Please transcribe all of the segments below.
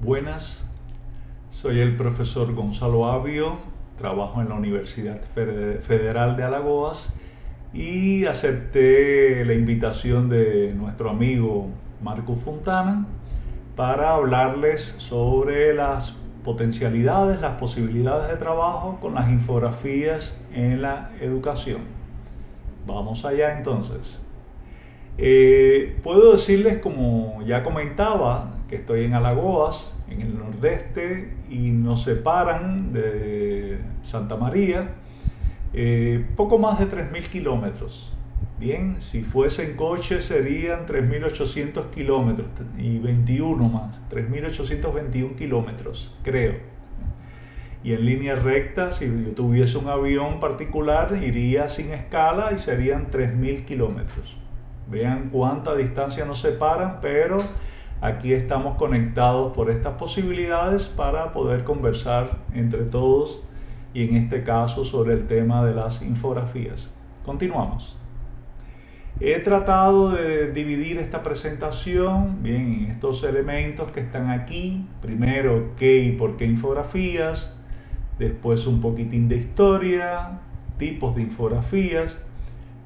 Buenas, soy el profesor Gonzalo Avio, trabajo en la Universidad Federal de Alagoas y acepté la invitación de nuestro amigo Marco Fontana para hablarles sobre las potencialidades, las posibilidades de trabajo con las infografías en la educación. Vamos allá entonces. Puedo decirles, como ya comentaba, que estoy en Alagoas, en el nordeste, y nos separan de Santa María poco más de 3.000 kilómetros. Bien, si fuese en coche serían 3.800 kilómetros y 21 más, 3.821 kilómetros, creo. Y en línea recta, si yo tuviese un avión particular, iría sin escala y serían 3.000 kilómetros. Vean cuánta distancia nos separa, pero aquí estamos conectados por estas posibilidades para poder conversar entre todos y en este caso sobre el tema de las infografías. Continuamos. He tratado de dividir esta presentación bien en estos elementos que están aquí. Primero, qué y por qué infografías. Después un poquitín de historia, tipos de infografías,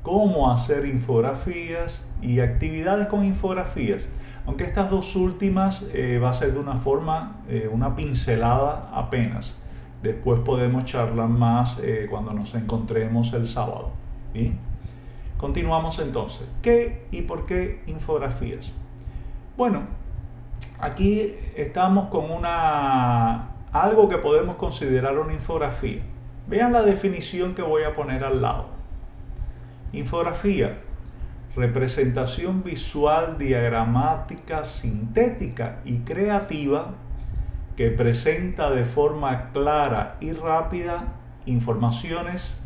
cómo hacer infografías y actividades con infografías. Aunque estas dos últimas va a ser de una forma, una pincelada apenas. Después podemos charlar más cuando nos encontremos el sábado. ¿Bien? Continuamos entonces. ¿Qué y por qué infografías? Bueno, aquí estamos con algo que podemos considerar una infografía. Vean la definición que voy a poner al lado. Infografía: representación visual, diagramática, sintética y creativa que presenta de forma clara y rápida informaciones,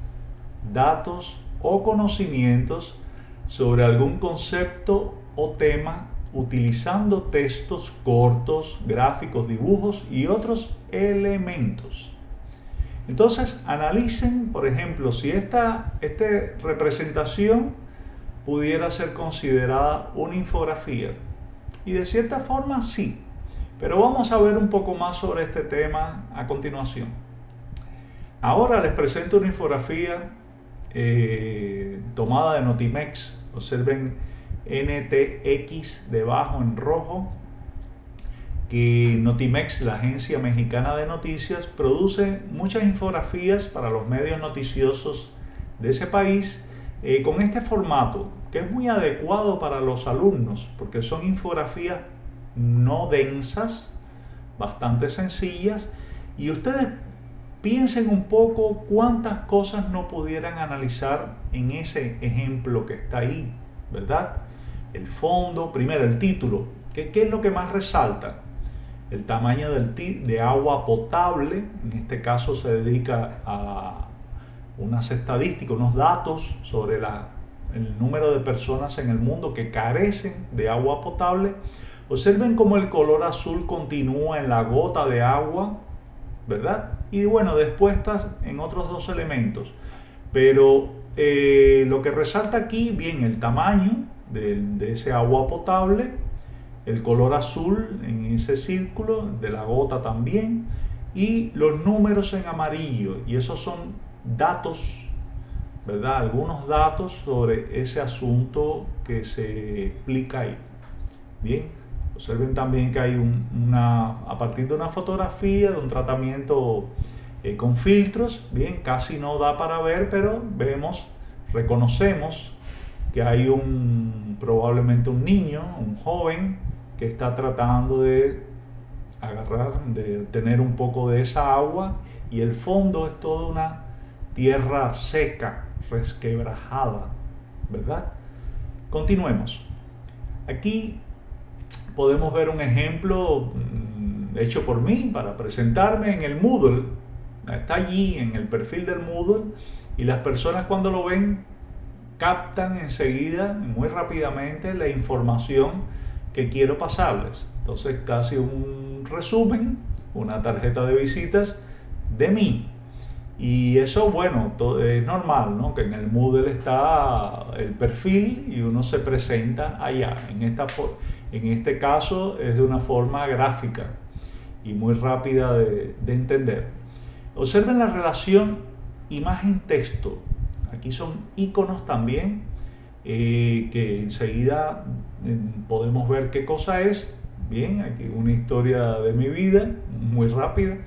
datos o conocimientos sobre algún concepto o tema utilizando textos cortos, gráficos, dibujos y otros elementos. Entonces, analicen, por ejemplo, si esta representación pudiera ser considerada una infografía. Y de cierta forma sí, pero vamos a ver un poco más sobre este tema a continuación. Ahora les presento una infografía tomada de Notimex. Observen NTX debajo en rojo, que Notimex, la agencia mexicana de noticias, produce muchas infografías para los medios noticiosos de ese país con este formato, que es muy adecuado para los alumnos, porque son infografías no densas, bastante sencillas, y ustedes piensen un poco cuántas cosas no pudieran analizar en ese ejemplo que está ahí, ¿verdad? El fondo, primero el título, ¿qué es lo que más resalta? El tamaño de agua potable, en este caso se dedica a unas estadísticas, unos datos sobre el número de personas en el mundo que carecen de agua potable. Observen cómo el color azul continúa en la gota de agua, ¿verdad? Y bueno, después está en otros dos elementos. Pero lo que resalta aquí, bien, el tamaño de ese agua potable, el color azul en ese círculo, de la gota también, y los números en amarillo, y esos son datos, ¿verdad? Algunos datos sobre ese asunto que se explica ahí. Bien, observen también que hay a partir de una fotografía, de un tratamiento con filtros, bien, casi no da para ver, pero reconocemos que hay probablemente un niño, un joven, que está tratando de tener un poco de esa agua, y el fondo es toda una tierra seca, resquebrajada, ¿verdad? Continuemos. Aquí podemos ver un ejemplo hecho por mí para presentarme en el Moodle. Está allí en el perfil del Moodle, y las personas cuando lo ven captan enseguida, muy rápidamente, la información que quiero pasarles. Entonces, casi un resumen, una tarjeta de visitas de mí. Y eso, bueno, es normal, ¿no? Que en el Moodle está el perfil y uno se presenta allá. En este caso es de una forma gráfica. y muy rápida de entender. Observen la relación imagen-texto. Aquí son iconos también, que enseguida podemos ver qué cosa es. Bien, aquí una historia de mi vida, muy rápida.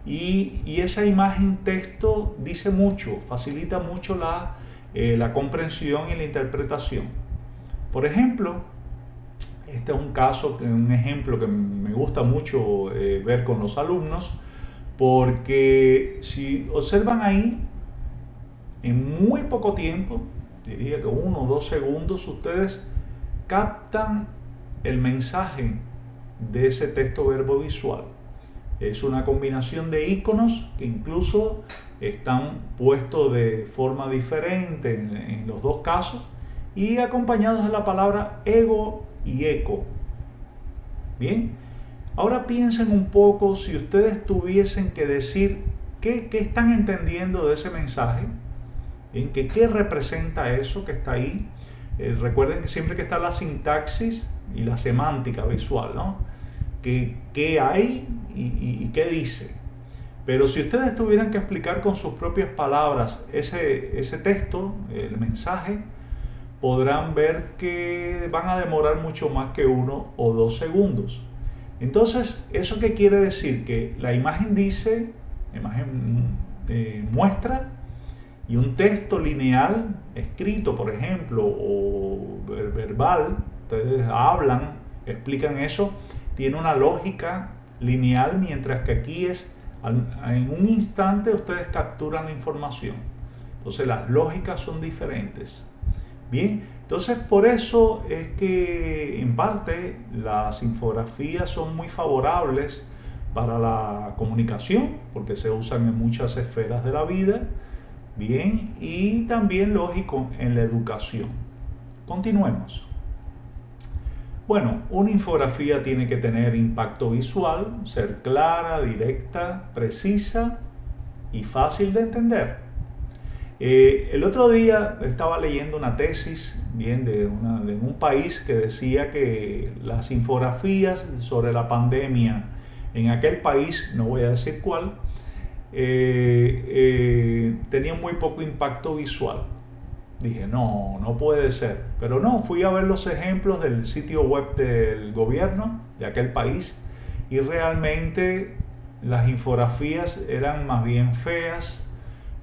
Y esa imagen-texto dice mucho, facilita mucho la comprensión y la interpretación. Por ejemplo, este es un ejemplo que me gusta mucho ver con los alumnos, porque si observan ahí, en muy poco tiempo, diría que 1 o 2 segundos, ustedes captan el mensaje de ese texto verbo visual. Es una combinación de iconos que incluso están puestos de forma diferente en los dos casos y acompañados de la palabra ego y eco. Bien, ahora piensen un poco si ustedes tuviesen que decir qué están entendiendo de ese mensaje, ¿bien? ¿Qué representa eso que está ahí? Recuerden que siempre que está la sintaxis y la semántica visual, ¿no? ¿Qué hay y qué dice? Pero si ustedes tuvieran que explicar con sus propias palabras ese texto, el mensaje, podrán ver que van a demorar mucho más que 1 o 2 segundos. Entonces, ¿eso qué quiere decir? Que la imagen dice, muestra, y un texto lineal escrito, por ejemplo, o verbal, ustedes hablan, explican eso, tiene una lógica lineal, mientras que aquí en un instante ustedes capturan la información. Entonces las lógicas son diferentes. Bien, entonces por eso es que en parte las infografías son muy favorables para la comunicación, porque se usan en muchas esferas de la vida. Bien, y también lógico en la educación. Continuemos. Bueno, una infografía tiene que tener impacto visual, ser clara, directa, precisa y fácil de entender. El otro día estaba leyendo una tesis bien, de un país que decía que las infografías sobre la pandemia en aquel país, no voy a decir cuál, tenían muy poco impacto visual. Dije, no puede ser. Pero no, fui a ver los ejemplos del sitio web del gobierno de aquel país y realmente las infografías eran más bien feas,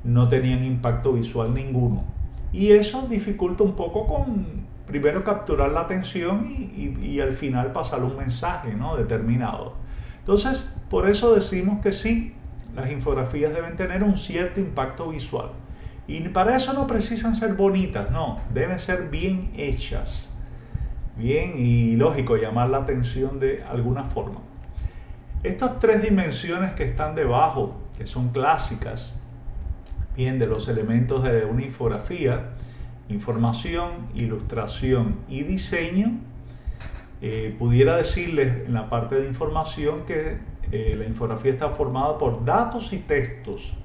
no tenían impacto visual ninguno. Y eso dificulta un poco con, primero, capturar la atención y al final pasar un mensaje, ¿no?, determinado. Entonces, por eso decimos que sí, las infografías deben tener un cierto impacto visual. Y para eso no precisan ser bonitas, no, deben ser bien hechas. Bien, y lógico, llamar la atención de alguna forma. Estas 3 dimensiones que están debajo, que son clásicas, bien, de los elementos de una infografía: información, ilustración y diseño. Pudiera decirles en la parte de información que la infografía está formada por datos y textos.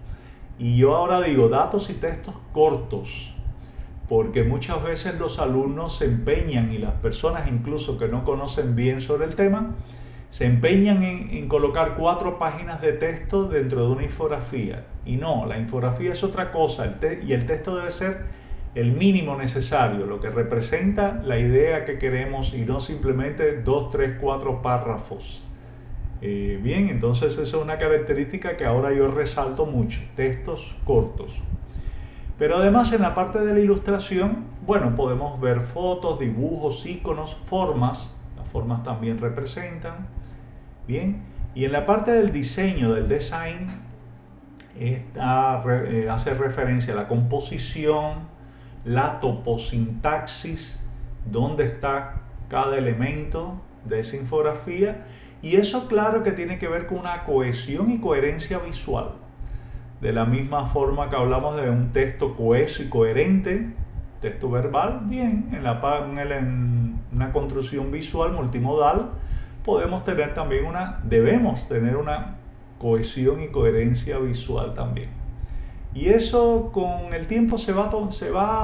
Y yo ahora digo datos y textos cortos, porque muchas veces los alumnos se empeñan, y las personas incluso que no conocen bien sobre el tema, se empeñan en colocar 4 páginas de texto dentro de una infografía. Y no, la infografía es otra cosa, y el texto debe ser el mínimo necesario, lo que representa la idea que queremos, y no simplemente 2, 3, 4 párrafos. Bien, entonces esa es una característica que ahora yo resalto mucho: textos cortos. Pero además, en la parte de la ilustración, bueno, podemos ver fotos, dibujos, iconos, formas. Las formas también representan. Bien, y en la parte del diseño, del design, hace referencia a la composición, la toposintaxis, dónde está cada elemento de esa infografía, y eso claro que tiene que ver con una cohesión y coherencia visual. De la misma forma que hablamos de un texto coheso y coherente, texto verbal, bien, en una construcción visual multimodal podemos tener también debemos tener una cohesión y coherencia visual también. Y eso con el tiempo se va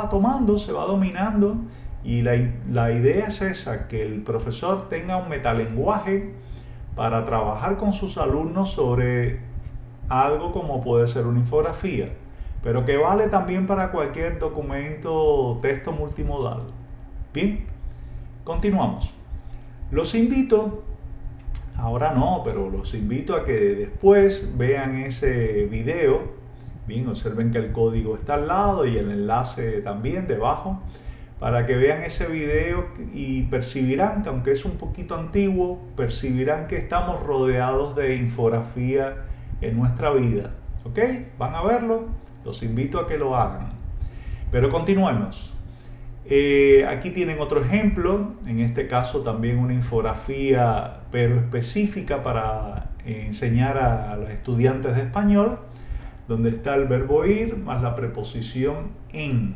tomando, se va dominando, y la idea es esa: que el profesor tenga un metalenguaje para trabajar con sus alumnos sobre algo como puede ser una infografía, pero que vale también para cualquier documento o texto multimodal. Bien, continuamos. Los invito, ahora no, pero los invito a que después vean ese video. Bien, observen que el código está al lado y el enlace también debajo, para que vean ese video y percibirán que, aunque es un poquito antiguo, percibirán que estamos rodeados de infografía en nuestra vida. ¿Ok? ¿Van a verlo? Los invito a que lo hagan. Pero continuemos. Aquí tienen otro ejemplo, en este caso también una infografía, pero específica para enseñar a los estudiantes de español, donde está el verbo ir más la preposición en.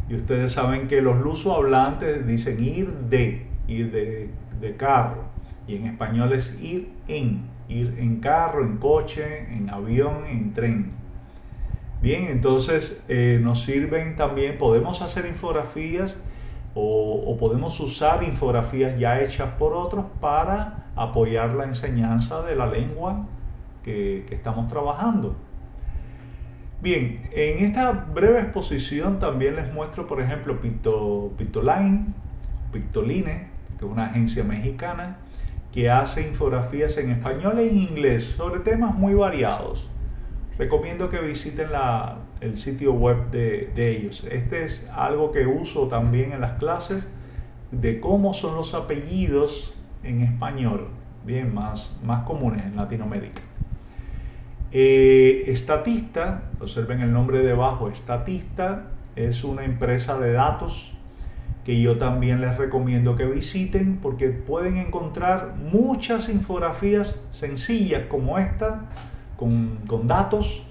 Y ustedes saben que los lusohablantes dicen ir de carro, y en español es ir en carro, en coche, en avión, en tren. Bien, entonces nos sirven también, podemos hacer infografías o podemos usar infografías ya hechas por otros para apoyar la enseñanza de la lengua que estamos trabajando. Bien, en esta breve exposición también les muestro, por ejemplo, Pictoline, que es una agencia mexicana que hace infografías en español e en inglés sobre temas muy variados. Recomiendo que visiten el sitio web de ellos. Este es algo que uso también en las clases de cómo son los apellidos en español, bien, más comunes en Latinoamérica. Statista, observen el nombre debajo, Statista es una empresa de datos que yo también les recomiendo que visiten, porque pueden encontrar muchas infografías sencillas como esta, con datos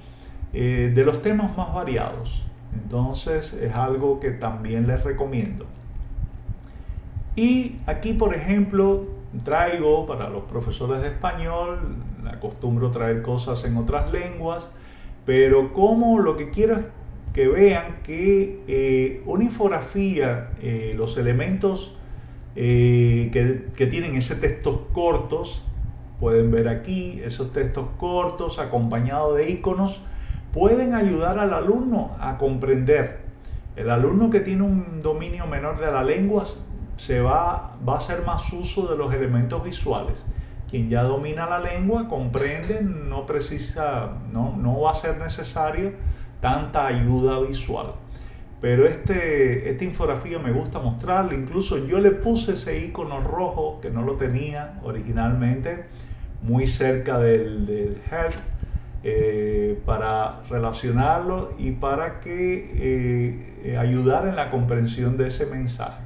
de los temas más variados. Entonces es algo que también les recomiendo. Y aquí, por ejemplo, traigo para los profesores de español, acostumbro traer cosas en otras lenguas, pero como lo que quiero es que vean que una infografía, los elementos que tienen esos textos cortos, pueden ver aquí esos textos cortos acompañados de iconos, pueden ayudar al alumno a comprender. El alumno que tiene un dominio menor de la lengua va a hacer más uso de los elementos visuales. Quien ya domina la lengua comprende, no va a ser necesario tanta ayuda visual. Pero esta infografía me gusta mostrarla. Incluso yo le puse ese icono rojo que no lo tenía originalmente, muy cerca del health, para relacionarlo y para que ayudar en la comprensión de ese mensaje.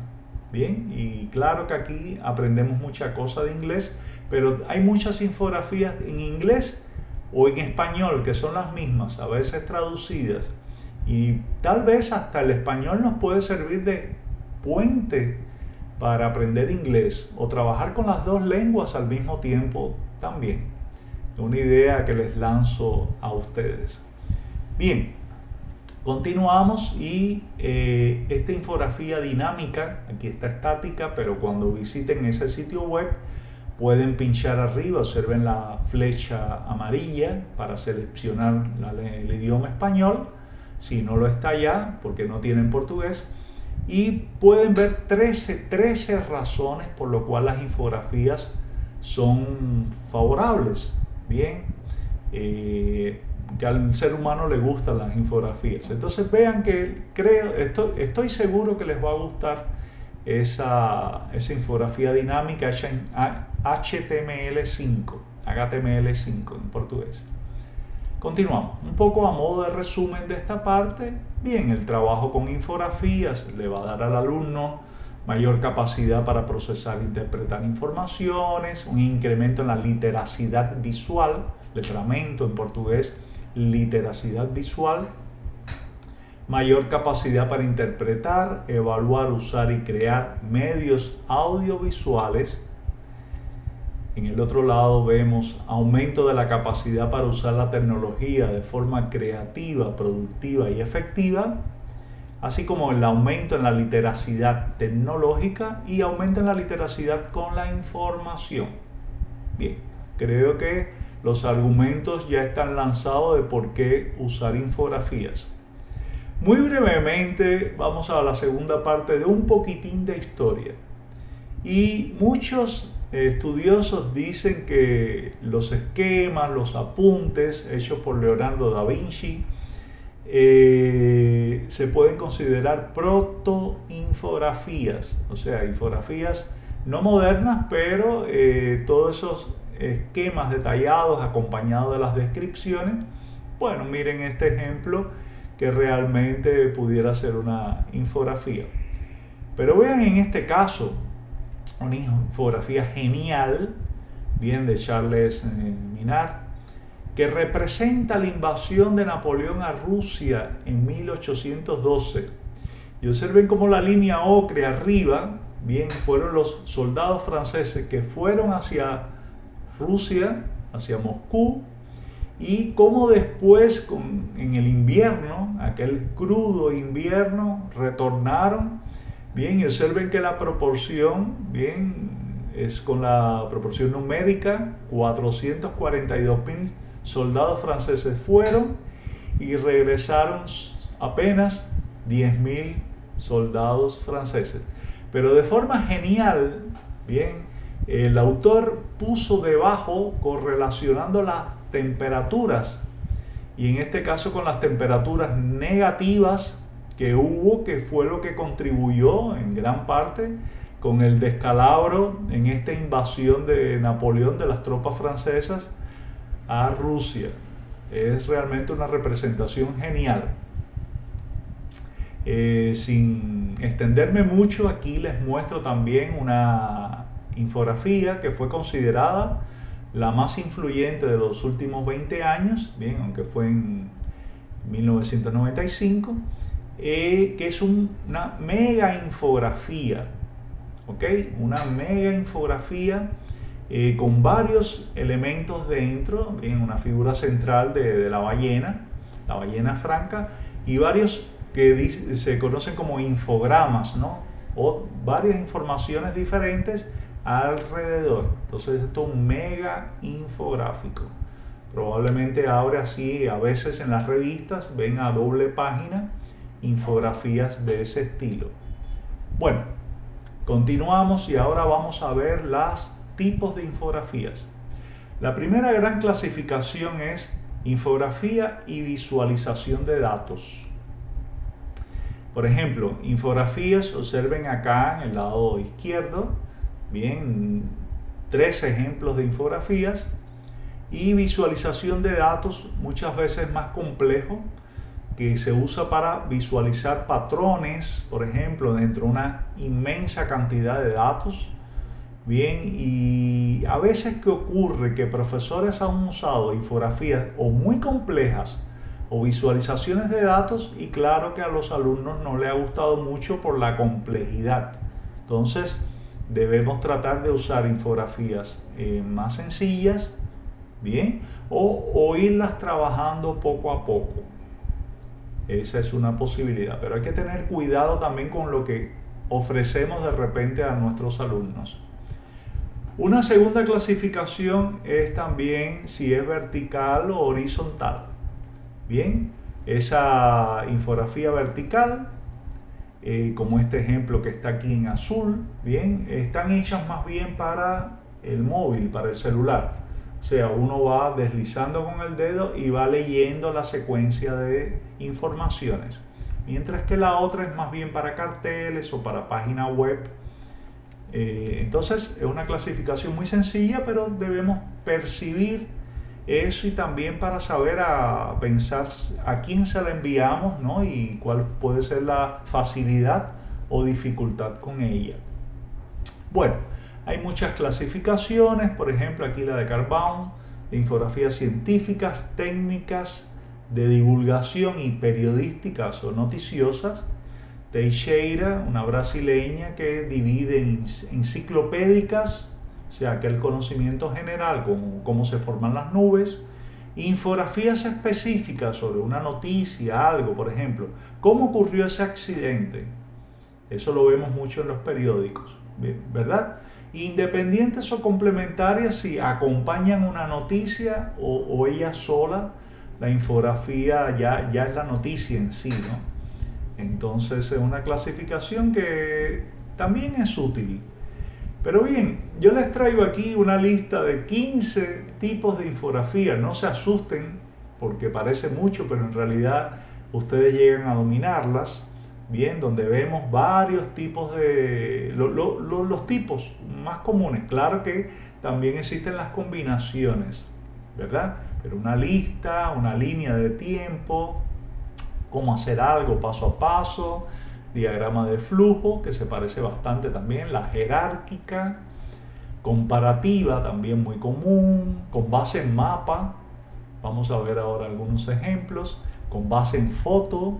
Bien, y claro que aquí aprendemos mucha cosa de inglés, pero hay muchas infografías en inglés o en español que son las mismas, a veces traducidas, y tal vez hasta el español nos puede servir de puente para aprender inglés o trabajar con las dos lenguas al mismo tiempo también. Una idea que les lanzo a ustedes. Bien, continuamos y esta infografía dinámica, aquí está estática, pero cuando visiten ese sitio web pueden pinchar arriba, observen la flecha amarilla para seleccionar el idioma español, si no lo está ya, porque no tienen portugués, y pueden ver 13 razones por lo cual las infografías son favorables. Bien, que al ser humano le gustan las infografías. Entonces vean que estoy seguro que les va a gustar esa infografía dinámica hecha en HTML5 en portugués. Continuamos. Un poco a modo de resumen de esta parte. Bien, el trabajo con infografías le va a dar al alumno mayor capacidad para procesar e interpretar informaciones, un incremento en la literacidad visual, letramento en portugués, literacidad visual, mayor capacidad para interpretar, evaluar, usar y crear medios audiovisuales. En el otro lado vemos aumento de la capacidad para usar la tecnología de forma creativa, productiva y efectiva, así como el aumento en la literacidad tecnológica y aumento en la literacidad con la información. Bien, creo que los argumentos ya están lanzados de por qué usar infografías. Muy brevemente vamos a la segunda parte de un poquitín de historia. Y muchos estudiosos dicen que los esquemas, los apuntes hechos por Leonardo da Vinci se pueden considerar protoinfografías, o sea, infografías no modernas, pero todos esos esquemas detallados acompañados de las descripciones. Bueno, miren este ejemplo que realmente pudiera ser una infografía. Pero vean en este caso una infografía genial, bien, de Charles Minard, que representa la invasión de Napoleón a Rusia en 1812. Y observen cómo la línea ocre arriba, bien, fueron los soldados franceses que fueron hacia Rusia, hacia Moscú, y cómo después, en el invierno, aquel crudo invierno, retornaron. Bien, y observen que la proporción, bien, es con la proporción numérica, 442.000 soldados franceses fueron y regresaron apenas 10.000 soldados franceses. Pero de forma genial, bien, el autor puso debajo correlacionando las temperaturas, y en este caso con las temperaturas negativas que hubo, que fue lo que contribuyó en gran parte con el descalabro en esta invasión de Napoleón de las tropas francesas a Rusia. Es realmente una representación genial. Sin extenderme mucho, aquí les muestro también una infografía que fue considerada la más influyente de los últimos 20 años, bien, aunque fue en 1995, que es una mega infografía, ¿ok? Una mega infografía con varios elementos dentro, bien, una figura central de la ballena franca, y varios que se conocen como infogramas, ¿no? O varias informaciones diferentes alrededor. Entonces esto es un mega infográfico. Probablemente abre así, a veces en las revistas ven a doble página infografías de ese estilo. Bueno, continuamos y ahora vamos a ver los tipos de infografías. La primera gran clasificación es infografía y visualización de datos. Por ejemplo, infografías, observen acá en el lado izquierdo, bien, 3 ejemplos de infografías. Y visualización de datos, muchas veces más complejo, que se usa para visualizar patrones, por ejemplo, dentro de una inmensa cantidad de datos. Bien, y a veces que ocurre que profesores han usado infografías o muy complejas o visualizaciones de datos, y claro que a los alumnos no les ha gustado mucho por la complejidad. Entonces debemos tratar de usar infografías más sencillas, bien, o irlas trabajando poco a poco. Esa es una posibilidad, pero hay que tener cuidado también con lo que ofrecemos de repente a nuestros alumnos. Una segunda clasificación es también si es vertical o horizontal. Bien, esa infografía vertical, como este ejemplo que está aquí en azul, bien, están hechas más bien para el móvil, para el celular. O sea, uno va deslizando con el dedo y va leyendo la secuencia de informaciones. Mientras que la otra es más bien para carteles o para página web. Entonces es una clasificación muy sencilla, pero debemos percibir eso y también para saber pensar a quién se la enviamos, ¿no? Y cuál puede ser la facilidad o dificultad con ella. Bueno, hay muchas clasificaciones, por ejemplo aquí la de Carbaum, de infografías científicas, técnicas, de divulgación y periodísticas o noticiosas. Teixeira, una brasileña, que divide en enciclopédicas, o sea, aquel conocimiento general como cómo se forman las nubes, infografías específicas sobre una noticia, algo, por ejemplo, cómo ocurrió ese accidente. Eso lo vemos mucho en los periódicos, ¿verdad? independientes o complementarias si acompañan una noticia o ella sola, la infografía ya es la noticia en sí, ¿no? Entonces es una clasificación que también es útil. Pero bien, yo les traigo aquí una lista de 15 tipos de infografía. No se asusten porque parece mucho, pero en realidad ustedes llegan a dominarlas. Bien, donde vemos varios tipos de... los tipos más comunes. Claro que también existen las combinaciones, ¿verdad? Pero una lista, una línea de tiempo, cómo hacer algo paso a paso, diagrama de flujo, que se parece bastante también, la jerárquica, comparativa, también muy común, con base en mapa, vamos a ver ahora algunos ejemplos, con base en foto,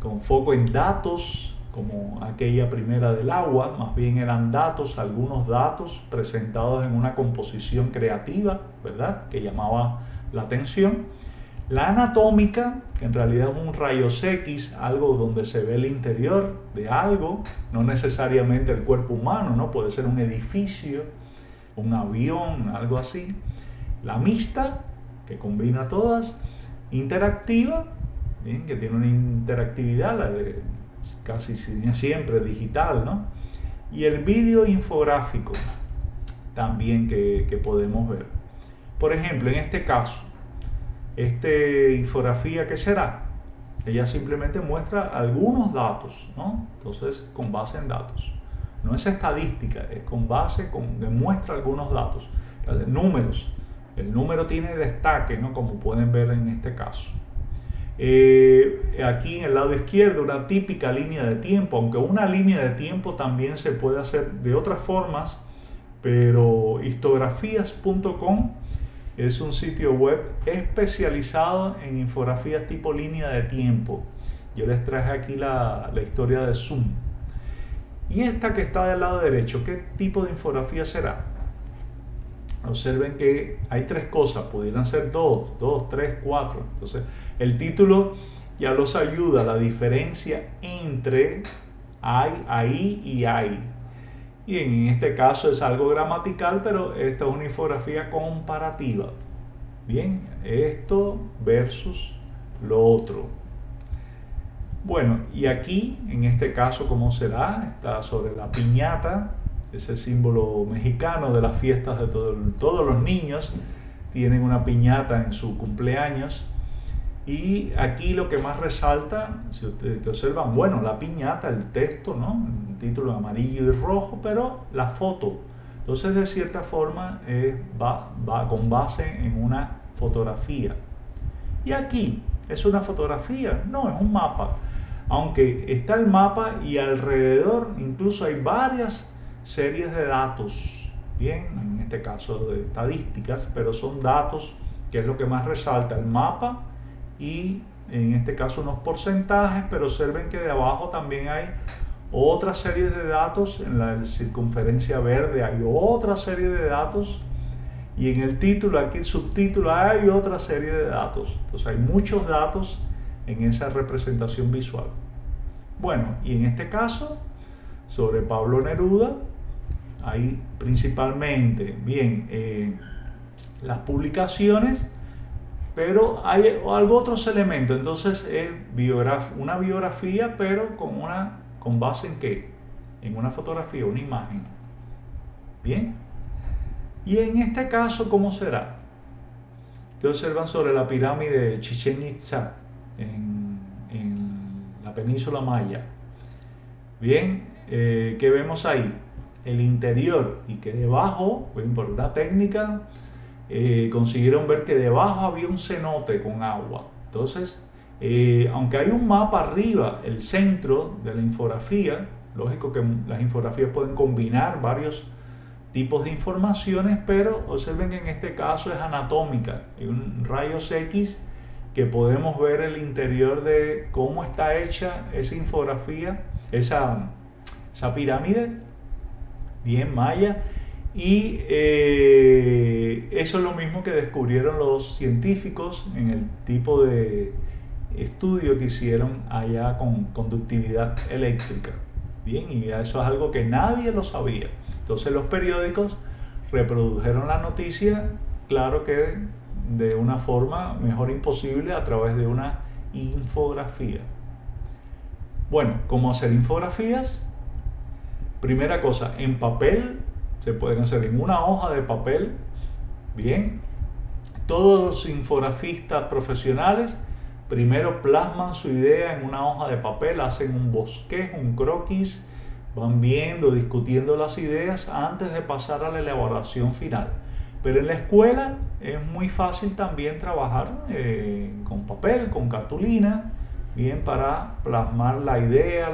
con foco en datos, como aquella primera del agua, más bien eran datos, algunos datos presentados en una composición creativa, ¿verdad?, que llamaba la atención. La anatómica, que en realidad es un rayos X, algo donde se ve el interior de algo, no necesariamente el cuerpo humano, ¿no? Puede ser un edificio, un avión, algo así. La mixta, que combina todas. Interactiva, ¿bien?, que tiene una interactividad, la de casi siempre digital, ¿no? Y el vídeo infográfico, también que podemos ver. Por ejemplo, en este caso, esta infografía, ¿qué será? Ella simplemente muestra algunos datos, ¿no? Entonces, con base en datos. No es estadística, es con base, muestra algunos datos. Entonces, números. El número tiene destaque, ¿no?, como pueden ver en este caso. Aquí en el lado izquierdo, una típica línea de tiempo, aunque una línea de tiempo también se puede hacer de otras formas, pero histografías.com es un sitio web especializado en infografías tipo línea de tiempo. Yo les traje aquí la historia de Zoom. Y esta que está del lado derecho, ¿qué tipo de infografía será? Observen que hay tres cosas, pudieran ser dos, tres, cuatro. Entonces, el título ya los ayuda a la diferencia entre hay, ahí y hay. Y en este caso es algo gramatical, pero esta es una infografía comparativa. Bien, esto versus lo otro. Bueno, y aquí, en este caso, ¿cómo será? Está sobre la piñata, ese símbolo mexicano de las fiestas de todos los niños. Tienen una piñata en su cumpleaños. Y aquí lo que más resalta, si ustedes observan, bueno, la piñata, el texto, ¿no?, el título amarillo y rojo, pero la foto. Entonces, de cierta forma, va con base en una fotografía. Y aquí, ¿es una fotografía? No, es un mapa. Aunque está el mapa y alrededor incluso hay varias series de datos. Bien, en este caso de estadísticas, pero son datos, que es lo que más resalta, el mapa, y en este caso unos porcentajes, pero observen que de abajo también hay otra serie de datos. En la circunferencia verde hay otra serie de datos, y en el título, aquí el subtítulo, hay otra serie de datos. Entonces hay muchos datos en esa representación visual. Bueno, y en este caso, sobre Pablo Neruda, hay principalmente, bien, las publicaciones, pero hay otros elementos. Entonces es una biografía, pero con base en ¿qué? En una fotografía, una imagen. Bien. Y en este caso, ¿cómo será? ¿Qué observan sobre la pirámide de Chichén Itzá en la península Maya? Bien, ¿qué vemos ahí? El interior, y que debajo, por una técnica, consiguieron ver que debajo había un cenote con agua. Entonces, aunque hay un mapa arriba, el centro de la infografía, lógico que las infografías pueden combinar varios tipos de informaciones, pero observen que en este caso es anatómica. Hay un rayos X que podemos ver el interior de cómo está hecha esa infografía, esa pirámide, bien maya. Y eso es lo mismo que descubrieron los científicos en el tipo de estudio que hicieron allá con conductividad eléctrica. Bien, y eso es algo que nadie lo sabía. Entonces los periódicos reprodujeron la noticia, claro que de una forma mejor imposible, a través de una infografía. Bueno, ¿cómo hacer infografías? Primera cosa, en papel, se pueden hacer en una hoja de papel. Bien, todos los infografistas profesionales primero plasman su idea en una hoja de papel, hacen un bosquejo, un croquis, van viendo, discutiendo las ideas antes de pasar a la elaboración final. Pero en la escuela es muy fácil también trabajar con papel, con cartulina, bien, para plasmar la idea,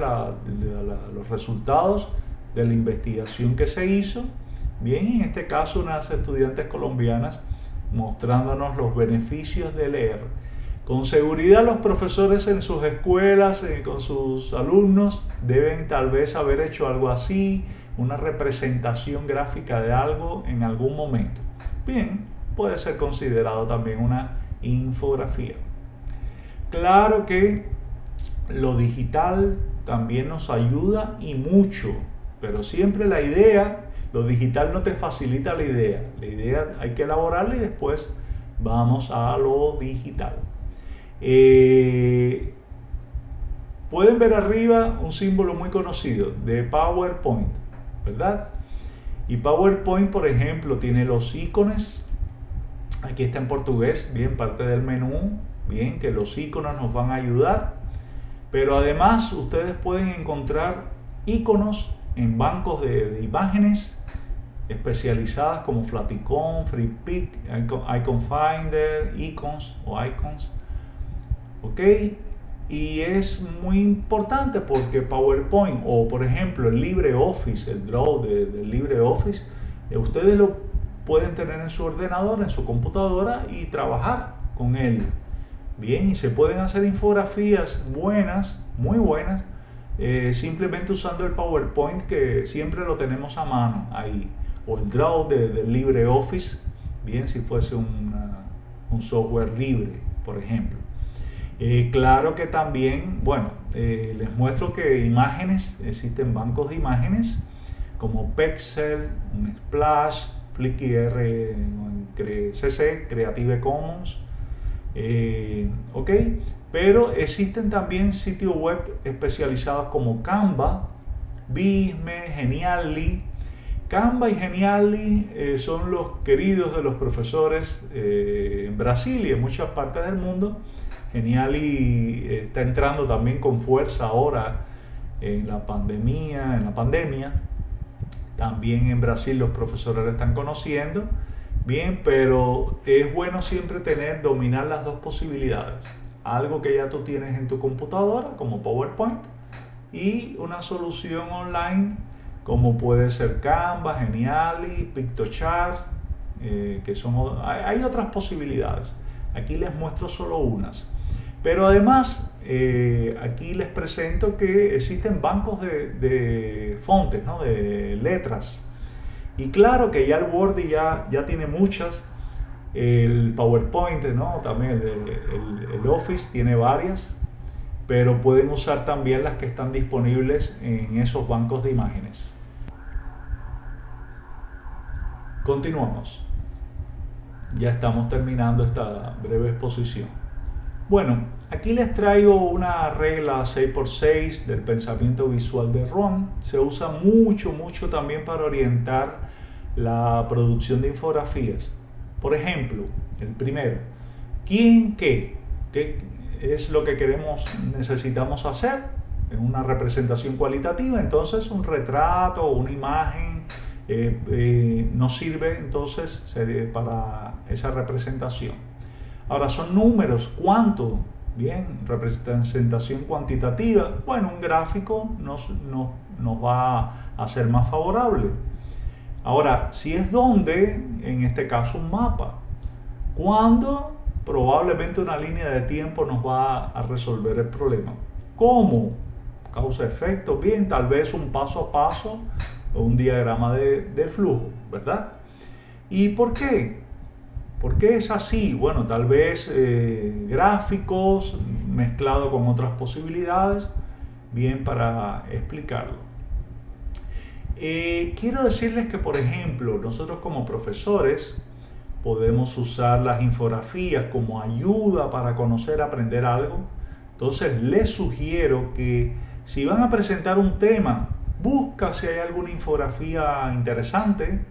los resultados de la investigación que se hizo. Bien, en este caso unas estudiantes colombianas mostrándonos los beneficios de leer. Con seguridad los profesores en sus escuelas, con sus alumnos, deben tal vez haber hecho algo así, una representación gráfica de algo en algún momento. Bien, puede ser considerado también una infografía. Claro que lo digital también nos ayuda y mucho, pero siempre la idea, lo digital no te facilita la idea hay que elaborarla y después vamos a lo digital. Pueden ver arriba un símbolo muy conocido de PowerPoint, ¿verdad? Y PowerPoint, por ejemplo, tiene los iconos. Aquí está en portugués, bien, parte del menú, bien, que los iconos nos van a ayudar. Pero además ustedes pueden encontrar iconos en bancos de imágenes especializadas como Flaticon, FreePic, Icon Finder, Icons o Icons. ¿Ok? Y es muy importante porque PowerPoint o por ejemplo el LibreOffice, el Draw del LibreOffice, ustedes lo pueden tener en su ordenador, en su computadora y trabajar con él. Bien, y se pueden hacer infografías buenas, muy buenas, simplemente usando el PowerPoint que siempre lo tenemos a mano ahí, o el Draw del LibreOffice, bien, si fuese un software libre, por ejemplo. Claro que también, bueno, les muestro que imágenes, existen bancos de imágenes como Pexel, un Splash, Flickr, CC, Creative Commons, ok, pero existen también sitios web especializados como Canva, Visme, Genially. Canva y Genially son los queridos de los profesores en Brasil y en muchas partes del mundo. Genially está entrando también con fuerza ahora en la pandemia. También en Brasil los profesores lo están conociendo. Bien, pero es bueno siempre dominar las dos posibilidades. Algo que ya tú tienes en tu computadora, como PowerPoint, y una solución online, como puede ser Canva, Genially, Piktochart, hay otras posibilidades. Aquí les muestro solo unas. Pero además, aquí les presento que existen bancos de fontes, ¿no? De letras. Y claro que ya el Word ya tiene muchas, el PowerPoint, ¿no? También el Office tiene varias, pero pueden usar también las que están disponibles en esos bancos de imágenes. Continuamos. Ya estamos terminando esta breve exposición. Bueno, aquí les traigo una regla 6x6 del pensamiento visual de Rohn. Se usa mucho también para orientar la producción de infografías. Por ejemplo, el primero, ¿quién qué? ¿Qué es lo que necesitamos hacer en una representación cualitativa? Entonces un retrato o una imagen nos sirve entonces para esa representación. Ahora son números, ¿cuánto? Bien, representación cuantitativa. Bueno, un gráfico nos va a ser más favorable. Ahora, si es dónde, en este caso un mapa. ¿Cuándo? Probablemente una línea de tiempo nos va a resolver el problema. ¿Cómo? Causa-efecto, bien, tal vez un paso a paso o un diagrama de flujo, ¿verdad? ¿Y por qué? ¿Por qué es así? Bueno, tal vez gráficos mezclado con otras posibilidades, bien, para explicarlo. Quiero decirles que, por ejemplo, nosotros como profesores podemos usar las infografías como ayuda para conocer, aprender algo. Entonces les sugiero que si van a presentar un tema, busca si hay alguna infografía interesante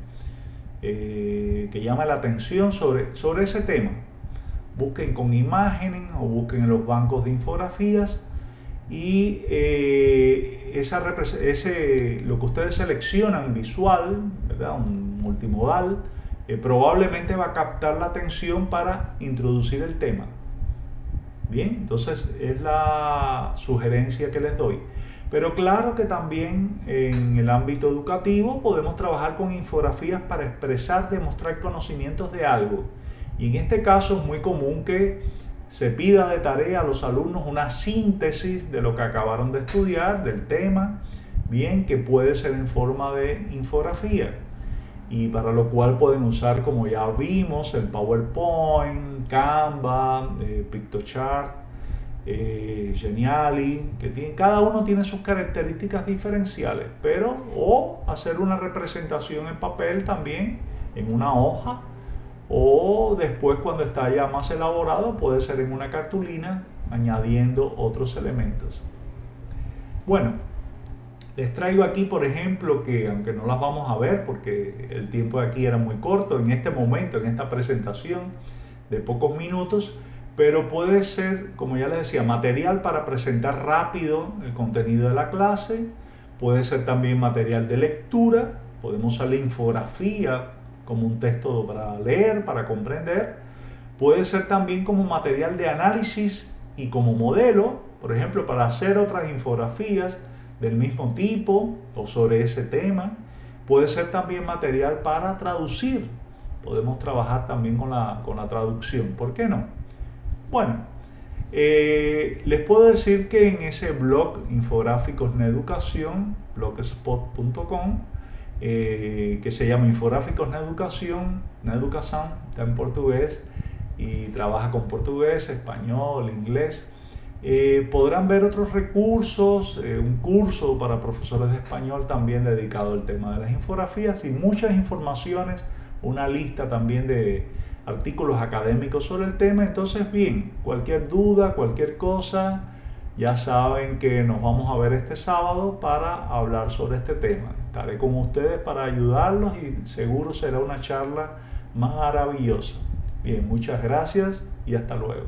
que llame la atención sobre ese tema. Busquen con imágenes o busquen en los bancos de infografías y lo que ustedes seleccionan visual, ¿verdad? Un multimodal, probablemente va a captar la atención para introducir el tema. Bien, entonces es la sugerencia que les doy. Pero claro que también en el ámbito educativo podemos trabajar con infografías para expresar, demostrar conocimientos de algo. Y en este caso es muy común que se pida de tarea a los alumnos una síntesis de lo que acabaron de estudiar, del tema, bien, que puede ser en forma de infografía. Y para lo cual pueden usar, como ya vimos, el PowerPoint, Canva, Piktochart, Geniali, cada uno tiene sus características diferenciales, pero o hacer una representación en papel también, en una hoja, o después cuando está ya más elaborado puede ser en una cartulina añadiendo otros elementos. Bueno, les traigo aquí, por ejemplo, que aunque no las vamos a ver porque el tiempo de aquí era muy corto en este momento, en esta presentación de pocos minutos, pero puede ser, como ya les decía, material para presentar rápido el contenido de la clase, puede ser también material de lectura, podemos usar la infografía como un texto para leer, para comprender, puede ser también como material de análisis y como modelo, por ejemplo, para hacer otras infografías del mismo tipo o sobre ese tema, puede ser también material para traducir, podemos trabajar también con la traducción, ¿por qué no? Bueno, les puedo decir que en ese blog Infográficos en Educación, blogspot.com, que se llama Infográficos en Educación, Neducação, está en portugués y trabaja con portugués, español, inglés. Podrán ver otros recursos, un curso para profesores de español también dedicado al tema de las infografías y muchas informaciones, una lista también de artículos académicos sobre el tema. Entonces, bien, cualquier duda, cualquier cosa, ya saben que nos vamos a ver este sábado para hablar sobre este tema. Estaré con ustedes para ayudarlos y seguro será una charla maravillosa. Bien, muchas gracias y hasta luego.